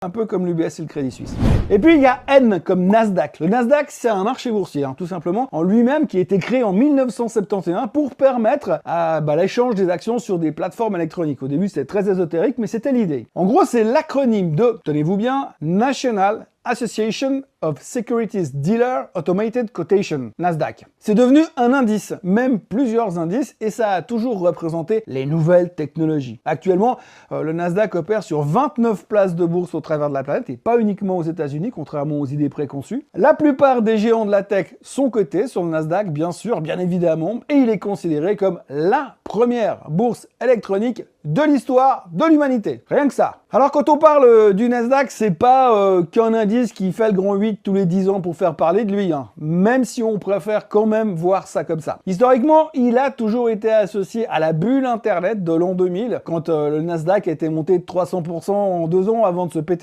un peu comme l'UBS et le Crédit Suisse. Et puis il y a N comme Nasdaq. Le Nasdaq, c'est un marché boursier, tout simplement, en lui-même, qui a été créé en 1971 pour permettre l'échange des actions sur des plateformes électroniques. Au début, c'était très ésotérique, mais c'était l'idée. En gros, c'est l'acronyme de, tenez-vous bien, National Association of Securities Dealer Automated Quotation, Nasdaq. C'est devenu un indice, même plusieurs indices, et ça a toujours représenté les nouvelles technologies. Actuellement, le Nasdaq opère sur 29 places de bourse au travers de la planète, et pas uniquement aux États-Unis, contrairement aux idées préconçues. La plupart des géants de la tech sont cotés sur le Nasdaq, bien sûr, bien évidemment, et il est considéré comme la première bourse électronique de l'histoire de l'humanité. Rien que ça. Alors quand on parle du Nasdaq, c'est pas qu'un indice qui fait le grand 8 tous les 10 ans pour faire parler de lui, même si on préfère quand même voir ça comme ça. Historiquement, il a toujours été associé à la bulle Internet de l'an 2000, quand le Nasdaq était monté de 300% en 2 ans avant de se péter la